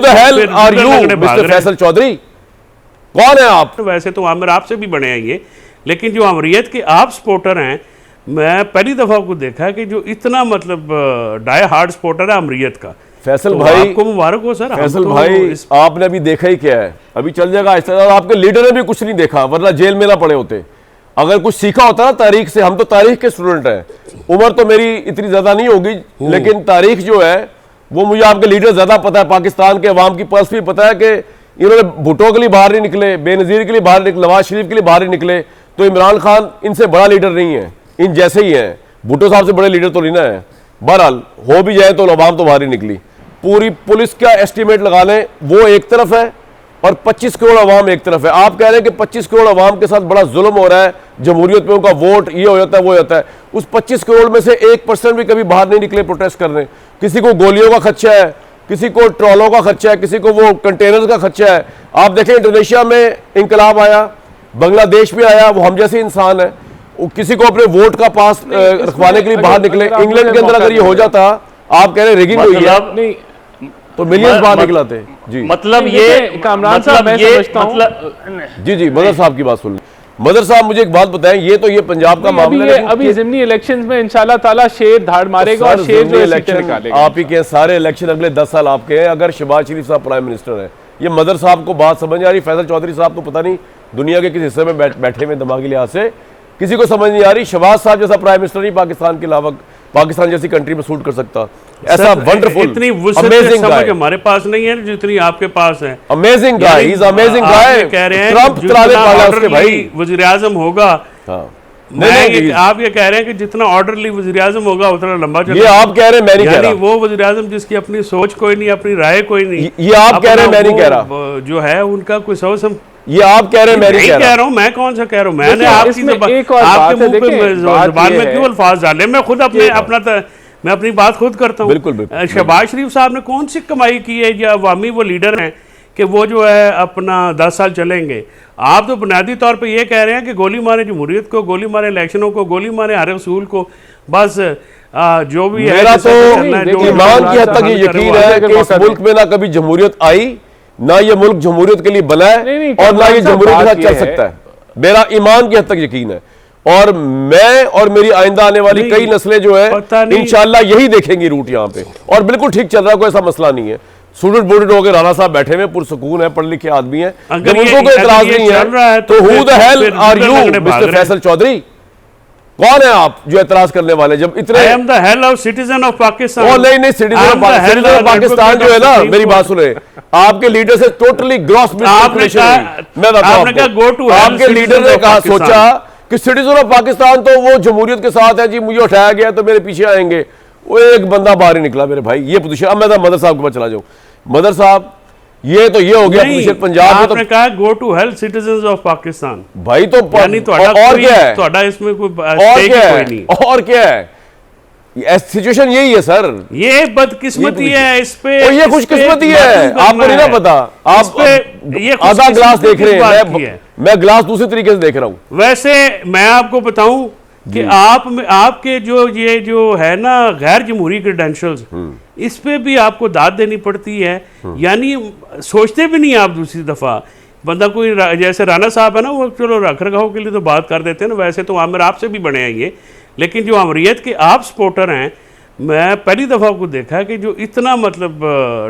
The hell are you mister Faisal Chaudhry? कौन है आप? वैसे तो आमिर आपसे भी बने हैं ये, लेकिन जो अमरीयत के आप सपोर्टर हैं, मैं पहली दफ़ा को देखा है कि जो इतना मतलब डाई हार्ड सपोर्टर है अमरीयत का। फैसल तो भाई, आपको मुबारक हो सर। फैसल भाई आपने अभी देखा ही क्या है, अभी चल जाएगा इस तरह। आपके लीडर ने भी कुछ नहीं देखा, वरना जेल में ना पड़े होते। अगर कुछ सीखा होता ना तारीख से, हम तो तारीख के स्टूडेंट हैं, उम्र तो मेरी इतनी ज्यादा नहीं होगी, लेकिन तारीख जो है वो मुझे आपके लीडर ज्यादा पता है। पाकिस्तान के अवाम की पल्स भी पता है कि इन्होंने भुट्टो के लिए बाहर नहीं निकले, बेनजीर के लिए बाहर निकले, नवाज शरीफ के लिए बाहर नहीं निकले, तो इमरान खान इनसे बड़ा लीडर नहीं है, इन जैसे ही हैं। भुट्टो साहब से बड़े लीडर तो नहीं ना है। बहरहाल हो भी जाए तो अवाम तो बाहर ही निकली। पूरी पुलिस का एस्टीमेट लगा लें, वो एक तरफ है और 25 करोड़ अवाम एक तरफ है। आप कह रहे हैं कि 25 करोड़ अवाम के साथ बड़ा जुल्म हो रहा है, जमहूरियत पे उनका वोट ये हो जाता है वो होता है। उस 25 करोड़ में से 1% भी कभी बाहर नहीं निकले प्रोटेस्ट करने। किसी को गोलियों का खर्चा है, किसी को ट्रॉलों का खर्चा है, किसी को वो कंटेनर का खर्चा है। आप देखें इंडोनेशिया में इंकलाब आया, बांग्लादेश में आया, वो हम जैसे इंसान है, किसी को अपने वोट का पास रखवाने के लिए बाहर निकले। इंग्लैंड के अंदर अगर ये हो जाता, आप कह रहे रिगिंग हुई है, तो मिलियंस बाहर निकलाते जी। मतलब ये कामरान साहब, मैं समझता हूं जी मदर साहब की बात सुन। मदर साहब मुझे एक बात बताएं, ये तो ये पंजाब का मामला है, अभी ज़िमनी इलेक्शंस में इंशाल्लाह ताला शेर धाड़ मारेगा और शेर जो इलेक्शन निकालेगा। आप ही के सारे इलेक्शन अगले 10 साल आपके हैं, अगर शहबाज शरीफ साहब प्राइम मिनिस्टर है। ये मदर साहब को बात समझ नहीं आ रही, फैसल चौधरी साहब को पता नहीं दुनिया के किस हिस्से में बैठे हुए दिमागी लिहाज से किसी को समझ नहीं आ रही। शहबाज साहब जैसा प्राइम मिनिस्टर नहीं पाकिस्तान के अलावा पाकिस्तान जैसी कंट्री में सूट कर सकता। ऐसा वंडरफुल इतनी अमेजिंग समझ हमारे पास नहीं है जितनी आपके पास है। Amazing guy, he is amazing guy. कह रहे हैं ट्रंप चलाने वाला उसके भाई वज़ीर आज़म होगा। आप ये कह रहे हैं कि जितना ऑर्डरली वज़ीर आज़म होगा उतना लंबा चलेगा। ये आप कह रहे हैं, मैं नहीं कह रहा। वो वज़ीर आज़म जिसकी अपनी सोच कोई नहीं, अपनी राय कोई नहीं, ये आप कह रहे हैं, मैं नहीं कह रहा। जो है उनका कोई सोच ये आप कह रहे हैं, मैं नहीं कह रहा हूं। मैं कौन सा कह रहा हूं? मैंने आपकी आपके मुंह पे जुबान में क्यों अल्फाज डाले? मैं खुद मैं अपनी बात खुद करता हूँ। बिल्कुल। शहबाज शरीफ साहब ने कौन सी कमाई की है, या अवामी वो लीडर हैं कि वो जो है अपना 10 साल चलेंगे? आप तो बुनियादी तौर पे ये कह रहे हैं कि गोली मारे जमहूरियत को, गोली मारे इलेक्शनों को, गोली मारे हर रसूल को, बस जो भी है। मेरा तो ईमान की हद तक ये यकीन है कि इस मुल्क में ना कभी जमहूरियत आई, ना ये मुल्क जमहूरियत के लिए बना है, और ना ये जमहूरियत के साथ चल सकता है। मेरा ईमान की हद तक यकीन है, और मैं और मेरी आइंदा आने वाली कई नस्लें जो है इंशाल्लाह यही देखेंगी रूट यहाँ पे। और बिल्कुल ठीक चल रहा है, कोई ऐसा मसला नहीं है। स्टूडेंट बोर्डेड होकर राणा साहब बैठे हुए पुरसकून है, पढ़े लिखे आदमी है, जब उनको कोई इतराज नहीं है तो who the hell are you mister Faisal Chaudhry? कौन है आप जो एतराज करने वाले? जब इतने I am the hell of citizen of Pakistan। ओ नहीं सिटीजन ऑफ पाकिस्तान जो है ना, मेरी बात सुने, आपके लीडर से टोटली ग्रॉस मिसकम्युनिकेशन। मैं बताता हूं, आपके लीडर ने कहा, सोचा कि सिटीजन ऑफ पाकिस्तान तो वो जमहूरियत के साथ है जी, मुझे उठाया गया तो मेरे पीछे आएंगे। वो एक बंदा बाहर ही निकला मेरे भाई, ये पोजीशन। अब मैं मदर साहब के पास चला जाऊं। मदर साहब, ये तो ये हो गया पोजीशन पंजाब में। आपने कहा go to help citizens of Pakistan भाई, तो और क्या है? ਤੁਹਾਡਾ इसमें कोई और क्या है? सिचुएशन यही है सर। ये बदकिस्मती है, इस पे ये खुशकिस्मती है, आपको नहीं ना पता। आप ये आधा ग्लास देख रहे हैं, मैं ग्लास दूसरे तरीके से देख रहा हूं। वैसे मैं आपको बताऊं कि आपके ये जो है ना गैर जमहूरी क्रेडेंशियल्स, इस पे भी आपको दाद देनी पड़ती है। यानी सोचते भी नहीं आप दूसरी दफा। बंदा कोई जैसे राणा साहब है ना, वो चलो रख रखाव के लिए तो बात कर देते हैं ना, वैसे तो आमिर आपसे भी बने हैं ये, लेकिन जो अमरीयत के आप सपोर्टर हैं, मैं पहली दफा को देखा कि जो इतना मतलब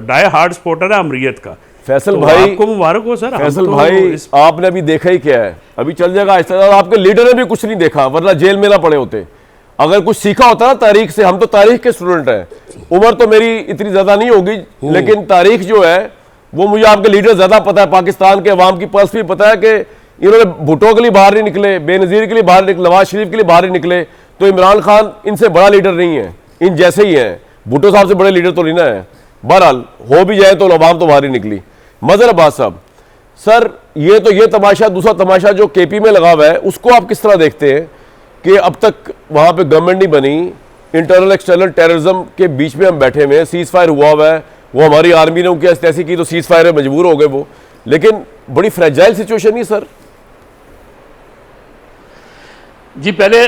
डाई हार्ड सपोर्टर है अमरीयत का। फैसल तो भाई, आपको मुबारक हो सर। फैसल भाई, आपने अभी देखा ही क्या है, अभी चल जाएगा इस तरह। आपके लीडर ने भी कुछ नहीं देखा, वरना जेल में ना पड़े होते। अगर कुछ सीखा होता ना तारीख से, हम तो तारीख के स्टूडेंट हैं, उम्र तो मेरी इतनी ज्यादा नहीं होगी, लेकिन तारीख जो है वो मुझे आपके लीडर ज्यादा पता है। पाकिस्तान के अवाम की पल्स भी पता है कि इन्होंने भुट्टो के लिए बाहर नहीं निकले, बेनजीर के लिए बाहर निकले, नवाज शरीफ के लिए बाहर नहीं निकले, तो इमरान खान इनसे बड़ा लीडर नहीं है, इन जैसे ही है। भुट्टो साहब से बड़े लीडर तो नहीं ना है। बहरहाल हो भी जाए तो अवाम तो बाहर ही निकली। मजर अब्बास साहब, सर ये तमाशा, दूसरा तमाशा जो केपी में लगा हुआ है, उसको आप किस तरह देखते हैं कि अब तक वहां पे गवर्नमेंट नहीं बनी, इंटरनल एक्सटर्नल टेररिज्म के बीच में हम बैठे हुए हैं, सीज फायर हुआ है, वो हमारी आर्मी ने उनकी ऐसी की तो सीज फायर में मजबूर हो गए वो, लेकिन बड़ी फ्रेजाइल सिचुएशन नहीं सर? जी पहले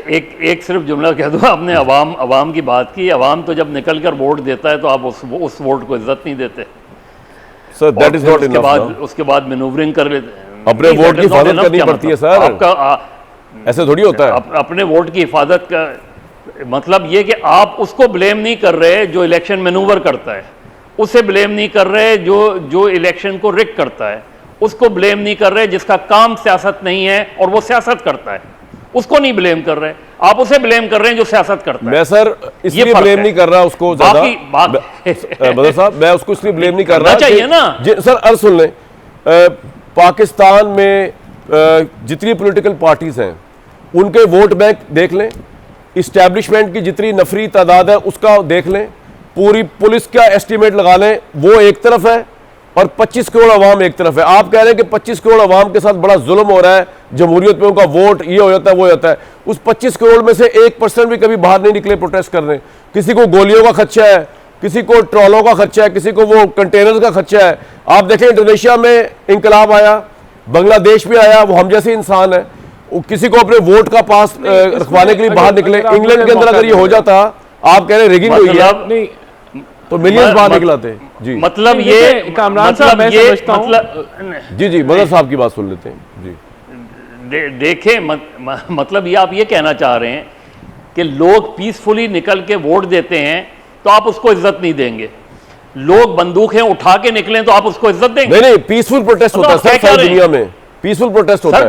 एक सिर्फ जुमला कह दूँ, आपने अवाम की बात की। अवाम तो जब निकल कर वोट देता है तो आप उस वोट को इज्जत नहीं देते। Sir, that और is फिर not enough, no? उसके बाद मैनूवरिंग कर लेते हैं। अपने नहीं, वोट that की is not हिफाजत enough करनी क्या पड़ती है, मतलब? सर। आपका ऐसे थोड़ी होता है। अपने वोट की हिफाजत का मतलब ये कि आप उसको ब्लेम नहीं कर रहे जो इलेक्शन मैनूवर करता है, उसे ब्लेम नहीं कर रहे जो इलेक्शन को रिग करता है, उसको ब्लेम नहीं कर रहे जिसका काम सियासत नहीं है और वो सियासत करता है, उसको नहीं ब्लेम कर रहे, आप उसे ब्लेम कर रहे हैं जो सियासत करता है। मैं सर इसलिए फर्क ब्लेम है। नहीं कर रहा उसको ज्यादा, बदर साहब मैं उसको इसलिए ब्लेम नहीं कर रहा चाहिए कि- ना। सर अर्ज सुन लें, पाकिस्तान में जितनी पॉलिटिकल पार्टीज हैं उनके वोट बैंक देख लें, इस्टेब्लिशमेंट की जितनी नफरी तादाद है उसका देख लें, पूरी पुलिस का एस्टीमेट लगा लें, वो एक तरफ है और 25 करोड़ अवाम एक तरफ है। आप कह रहे हैं कि 25 करोड़ अवाम के साथ बड़ा जुल्म हो रहा है, जमहूरियत में उनका वोट ये हो जाता है वो होता है। उस 25 करोड़ में से 1% भी कभी बाहर नहीं निकले प्रोटेस्ट करने। किसी को गोलियों का खर्चा है, किसी को ट्रॉलों का खर्चा है, किसी को वो कंटेनर्स का खर्चा है। आप देखें इंडोनेशिया में इंकलाब आया, बांग्लादेश में आया, वो हम जैसे इंसान है, वो किसी को अपने वोट का पास रखवाने के लिए बाहर निकले। इंग्लैंड के अंदर अगर ये हो जाता, आप कह रहे रिगिंग हुई है, नहीं तो मिलियंस बाहर निकलाते। जी मतलब नहीं, ये देखिए, कामरान साहब, मैं समझता हूं- जी जी बदर साहब की बात सुन लेते हैं जी। देखें मतलब ये आप ये कहना चाह रहे हैं कि लोग पीसफुली निकल के वोट देते हैं तो आप उसको इज्जत नहीं देंगे, लोग बंदूकें उठा के निकलें तो आप उसको इज्जत देंगे? नहीं पीसफुल प्रोटेस्ट होता है सर, सारी दुनिया में पीसफुल प्रोटेस्ट होता है।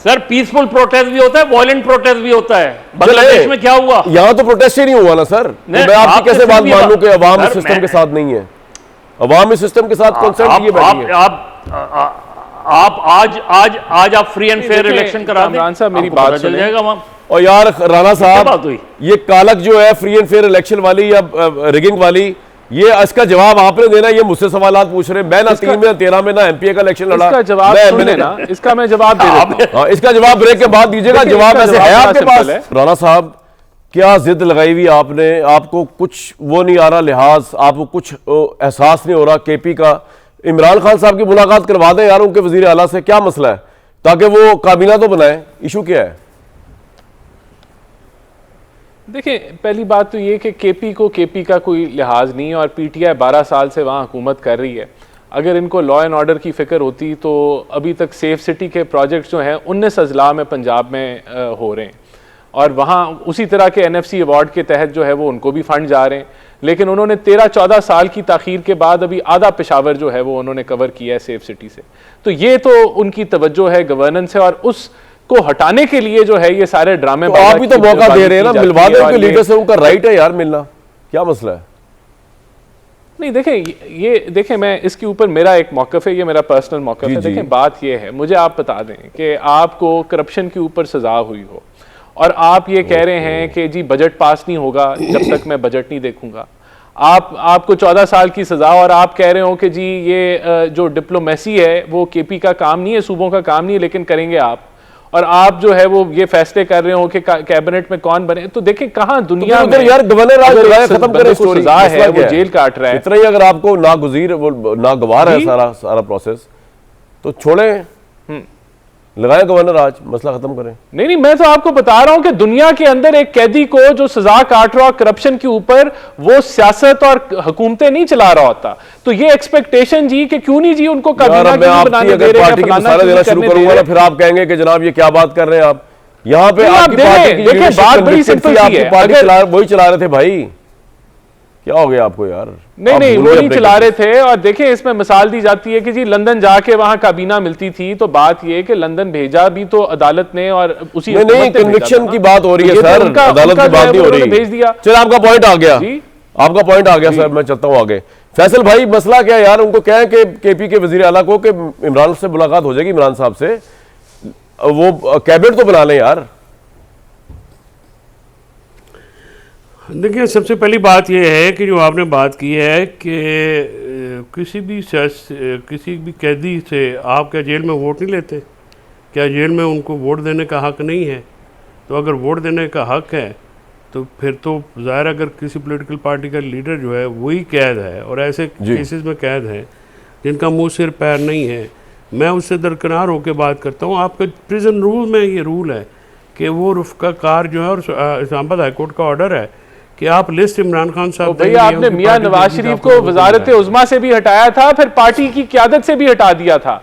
सर पीसफुल प्रोटेस्ट भी होता है, वायलेंट प्रोटेस्ट भी होता है। बांग्लादेश में क्या हुआ? यहाँ तो प्रोटेस्ट ही नहीं हुआ ना सर। तो मैं आपकी कैसे बात मान लूं कि अवाम इस सिस्टम के साथ नहीं है? अवाम इस सिस्टम के साथ कंसर्न ये बैठी है। आप आज आप फ्री एंड फेयर इलेक्शन करा दें, कामरान साहब मेरी आपको बात पता चल सुनें। जाएगा वहां। और यार राणा क्या साहब, बात हुई? ये कालक जो है फ्री एंड फेयर इलेक्शन वाली या रिगिंग वाली, ये इसका जवाब आपने देना। ये मुझसे सवाल पूछ रहे हैं, मैं ना 3 में ना 13 में ना एमपीए का इलेक्शन लड़ा। इसका जवाब मैं सुन MNA लेना, इसका मैं जवाब दे देता हूं। हाँ, इसका जवाब ब्रेक के बाद दीजिएगा। देखिए, जवाब इसका ऐसे है जवाब आपके बड़ा पास? सिंपल है। राणा साहब, क्या जिद लगाई हुई आपने? आपको कुछ वो नहीं आ रहा लिहाज, आपको कुछ एहसास नहीं हो रहा केपी का? इमरान खान साहब की मुलाकात करवा दें यार उनके वजीर आला से, क्या मसला है, ताकि वो काबीना तो बनाए। इशू क्या है? देखिए, पहली बात तो ये कि केपी का कोई लिहाज नहीं है और पीटीआई 12 साल से वहाँ हुकूमत कर रही है। अगर इनको लॉ एंड ऑर्डर की फ़िक्र होती तो अभी तक सेफ सिटी के प्रोजेक्ट्स जो हैं 19 अजला में पंजाब में हो रहे हैं और वहाँ उसी तरह के NFC अवार्ड के तहत जो है वो उनको भी फंड जा रहे हैं। लेकिन उन्होंने 13-14 साल की ताख़ीर के बाद अभी आधा पेशावर जो है वो उन्होंने कवर किया है सेफ सिटी से। तो ये तो उनकी तवज्जो है, गवर्नेंस है, और उस को हटाने के लिए जो है ये सारे ड्रामे। तो आप भी तो मौका दे रहे हैं ना, मिलवा दें उनके लीडर से, उनका राइट है यार मिलना, क्या मसला है? नहीं देखें मैं इसके ऊपर मेरा एक मौक़िफ़ है, ये मेरा पर्सनल मौक़िफ़ है। देखें, बात ये है, मुझे आप बता दें कि आपको करप्शन के ऊपर सजा हुई हो और आप ये कह रहे हैं कि जी बजट पास नहीं होगा जब तक मैं बजट नहीं देखूंगा। आपको 14 साल की सजा और आप कह रहे हो कि जी ये जो डिप्लोमेसी है वो केपी का काम नहीं है, सूबों का काम नहीं है, लेकिन करेंगे आप। और आप जो है वो ये फैसले कर रहे हो कि कैबिनेट में कौन बने। तो देखें कहाँ दुनिया तो में यार गवर्नर राज खत्म करें, स्टोरी सजा है, वो जेल काट रहा है। इतना ही अगर आपको नागुज़ीर वो नागवार है सारा प्रोसेस, तो छोड़ें, लगाए गवर्नर राज, मसला खत्म करें। नहीं, मैं तो आपको बता रहा हूं कि दुनिया के अंदर एक कैदी को जो सजा काट रहा करप्शन के ऊपर, वो सियासत और हुकूमतें नहीं चला रहा होता। तो ये एक्सपेक्टेशन जी कि क्यों नहीं जी उनको काबीना बनाने दे रहे हैं, देना शुरू करूंगा फिर आप कहेंगे कि जनाब ये क्या बात कर रहे हैं आप। यहाँ पे आपकी पार्टी की देखिए, बात बड़ी सिंपल सी है। वही चला रहे थे भाई, क्या हो गया आपको यार? नहीं वो नहीं चला रहे थे। और देखिए, इसमें मिसाल दी जाती है कि जी लंदन जाके वहां काबीना मिलती थी, तो बात ये कि लंदन भेजा भी तो अदालत ने और उसी नहीं कन्विक्शन की बात हो रही है सर, अदालत की बात नहीं हो रही। भेज दिया। चलो आपका पॉइंट आ गया, आपका पॉइंट आ गया सर, मैं चलता हूँ आगे। फैसल भाई, मसला क्या है यार? उनको क्या है कि केपी के वजीर आला को कि इमरान से मुलाकात हो जाएगी, इमरान साहब से, वो कैबिनेट तो बना लें यार। देखिए, सबसे पहली बात यह है कि जो आपने बात की है कि किसी भी कैदी से आप क्या जेल में वोट नहीं लेते? क्या जेल में उनको वोट देने का हक नहीं है? तो अगर वोट देने का हक है तो फिर तो ज़ाहिर अगर किसी पॉलिटिकल पार्टी का लीडर जो है वही कैद है, और ऐसे केसेस में कैद हैं जिनका मुंह सिर पैर नहीं है, मैं उससे दरकिनार होकर बात करता हूँ। आपके प्रिजन रूल में ये रूल है कि वो रुफ़्का कार जो है, और इस्लामाबाद हाई कोर्ट का ऑर्डर है कि कि आप लिस्ट इमरान खान साहब भैया आपने मियां नवाज शरीफ को वजारत उज़्मा से भी हटाया था, फिर पार्टी की क़यादत से भी हटा दिया था,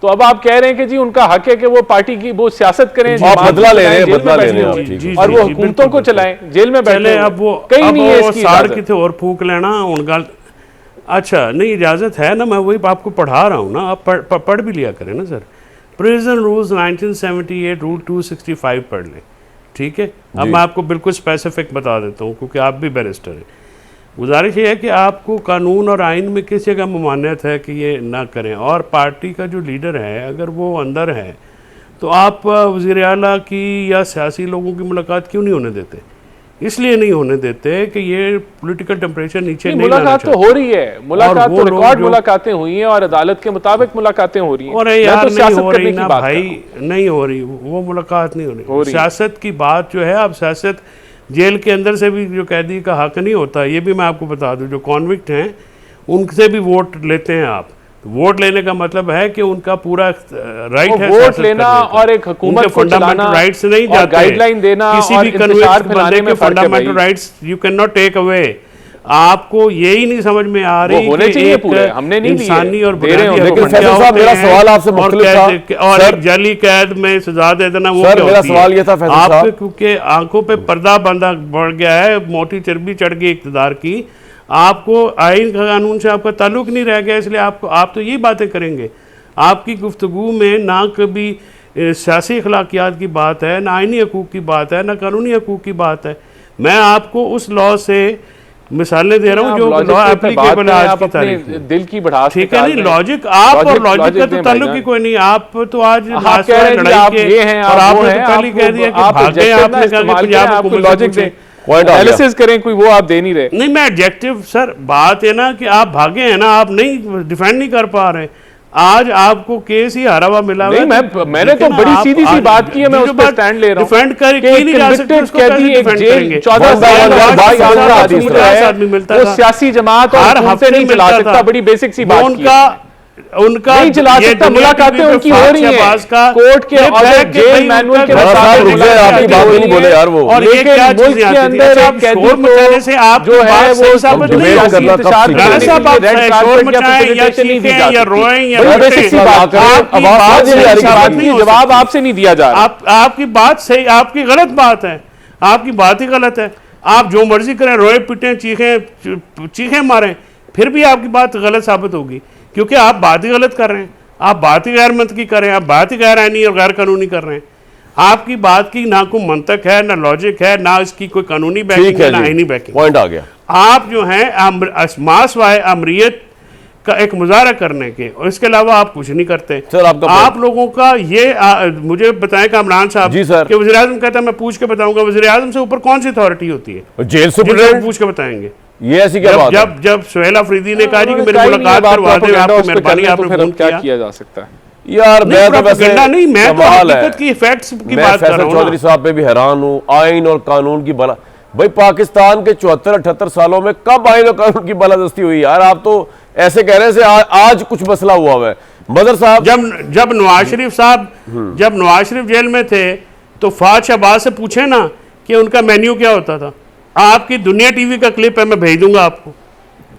तो अब आप कह रहे हैं कि जी उनका हक है कि वो पार्टी की वो सियासत करें, बदला ले रहे हैं और वो हुकूमतों को चलाएं, जेल में बैठे। अब वो कहीं नहीं है इसकी सार की थे और फूक लेना उन गल। अच्छा नहीं, इजाजत है ना, मैं वही आपको पढ़ा रहा हूँ ना, आप पढ़ भी लिया करें ना सर। प्रिजन रूल्स 1978 रूल 265 पढ़ लें, ठीक है। अब मैं आपको बिल्कुल स्पेसिफिक बता देता हूँ क्योंकि आप भी बैरिस्टर हैं। गुजारिश ये है कि आपको कानून और आइन में किस जगह ममानियत है कि ये ना करें, और पार्टी का जो लीडर है अगर वो अंदर है तो आप वज़ीर आला की या सियासी लोगों की मुलाकात क्यों नहीं होने देते? इसलिए नहीं होने देते कि ये पॉलिटिकल टेम्परेचर नीचे नहीं लाना मुलाकात तो हो रही है, मुलाकात तो रिकॉर्ड मुलाकातें हुई हैं और अदालत के मुताबिक मुलाकातें हो रही हैं। और यार तो नहीं हो रही ना भाई, नहीं हो रही, वो मुलाकात नहीं हो रही। सियासत की बात जो है, अब सियासत जेल के अंदर से भी जो कैदी का हक नहीं होता, ये भी मैं आपको बता दूं। जो कॉन्विक्ट हैं उनसे भी वोट लेते हैं आप। वोट लेने का मतलब है कि उनका पूरा राइट है वोट लेना और एक हुकूमत को चलाना, राइट्स नहीं जाते, गाइडलाइन देना किसी भी कन्विक्ट बंदे के fundamental rights you can not take away. आपको यही नहीं समझ में आ रही होने चाहिए पूरे, हमने नहीं इंसानी और लेकिन फैसल साहब मेरा सवाल आपसे मुख्तलिफ था और एक जाली कैद में सजा दे देना, वो सर मेरा सवाल ये था फैसल साहब, आपके क्योंकि आंखों पे पर्दा बंदा बढ़ गया है, मोटी चर्बी चढ़ गई इक़्तिदार की, आपको आइन कानून से आपका ताल्लुक नहीं रह गया, इसलिए आप तो यही बातें करेंगे। आपकी गुफ्तगू में ना कभी सियासी अखलाकियात की बात है, ना आइनी हकूक़ की बात है, ना कानूनी हकूक़ की बात है। मैं आपको उस लॉ से मिसालें दे रहा हूँ जो लॉ एप्लीकेबल है आज की तारीख में। दिल की बढ़ास, ठीक है, नहीं लॉजिक आप और लॉजिक का तो ताल्लुक ही कोई नहीं। आप तो आज लड़ाई के और आपने तो पहले कह दिया कि भागे, आपने कहा कि पंजाब को लॉजिक दे, एनालिसिस करें कोई, वो आप दे नहीं रहे। नहीं मैं एडजेक्टिव सर, बात है ना कि आप भागे हैं ना, आप नहीं डिफेंड नहीं कर पा रहे। आज आपको केस ही हारा हुआ मिला हुआ है। मैंने तो बड़ी सीधी सी बात की है, मैं उस पर स्टैंड ले रहा हूं। डिफेंड कर की नहीं जा सकते, उसको कैसे डिफेंड करेंगे? 14 आदमी मिलता है, सियासी जमात और हफ्ते नहीं चला सकता, बड़ी बेसिक सी बात उनका नहीं चला सकता। मुलाकातें उनकी हो रही हैं कोर्ट के ऑर्डर, जेल मैनुअल के नहीं बोले यार वो, और ये क्या चीज के अंदर एक शोर मचाने से आप जो है वो साबित नहीं होगी। शोर मचाएं या चीखें या रोएं या जवाब आपसे नहीं दिया जा रहा। आपकी बात सही, आपकी गलत बात है, आपकी बात ही गलत है। आप जो मर्जी करें, रोए पिटें, चीखें मारें, फिर भी आपकी बात गलत साबित होगी, क्योंकि आप बात ही गलत कर रहे हैं। आप बात ही गैर मंतकी कर रहे हैं, आप बात ही गैर आईनी और गैर कानूनी कर रहे हैं। आपकी बात की ना कोई मंतक है, ना लॉजिक है, ना इसकी कोई कानूनी बैकिंग है, ना आईनी बैकिंग। पॉइंट आ गया। आप जो हैं मासवाए अमरियत का एक मुजाहरा करने के, और इसके अलावा आप कुछ नहीं करते। सर आप लोगों का ये मुझे बताएं कामरान साहब कि वज़ीर आज़म कहता है मैं पूछ के बताऊंगा। वज़ीर आज़म से ऊपर कौन सी अथॉरिटी होती है? जेल सुप्रीडेंट पूछ के बताएंगे। ये ऐसी क्या बात है? जब सुहेल अफरीदी ने कहा जी कि मेरी मुलाकात करवा दे, आपकी मेहरबानी, आपने फोन क्या किया जा सकता है यार? मैं तो वैसे नहीं, मैं तो हकीकत की फैक्ट्स की बात कर रहा हूं। चौधरी साहब पे भी हैरान हूं, आइन और कानून की बला भाई पाकिस्तान के 74-78 सालों में कब आइन और कानून की बलादस्ती हुई यार? आप तो ऐसे कह रहे हैं आज कुछ मसला हुआ है। मदर साहब जब नवाज शरीफ साहब जब नवाज शरीफ जेल में थे तो फाज शहबाज से पूछे ना कि उनका मेन्यू क्या होता था। आपकी दुनिया टीवी का क्लिप है, मैं भेज दूंगा आपको।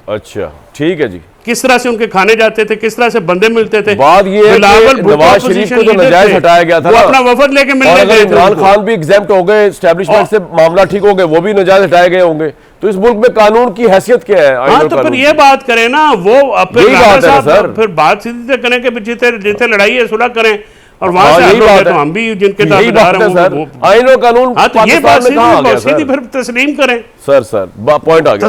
अच्छा ठीक है जी। किस तरह से उनके खाने जाते थे, किस तरह से बंदे मिलते थे। बात ये है कि नवाज शरीफ को तो नजायज हटाया गया था, वो अपना वफद लेके मिलने गए थे। इमरान खान भी एग्जेम्प्ट हो गए, एस्टैब्लिशमेंट से मामला ठीक हो गए, वो भी नजायज हटाए गए होंगे। तो इस मुल्क में कानून की हैसियत क्या है? हाँ तो फिर ये बात करें ना, वो फिर बात सीधी करें कि जितने लड़ाई है सुलह करें, और वहां से तो हम भी जिनके दावेदार हैं आइन और कानून, तो ये बात सीधी फिर तस्लीम करें। सर पॉइंट आ गया।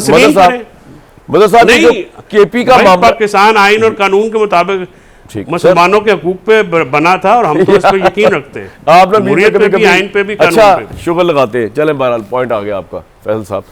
मदर साहब नहीं, केपी का मामला पाकिस्तान आइन और कानून के मुताबिक मुसलमानों के हकूक पे बना था, और हम तो इस पर यकीन रखते हैं। आपने आइन पे भी, अच्छा शुक्र लगाते हैं। चलें, बहरहाल पॉइंट आ गया आपका फैसल साहब।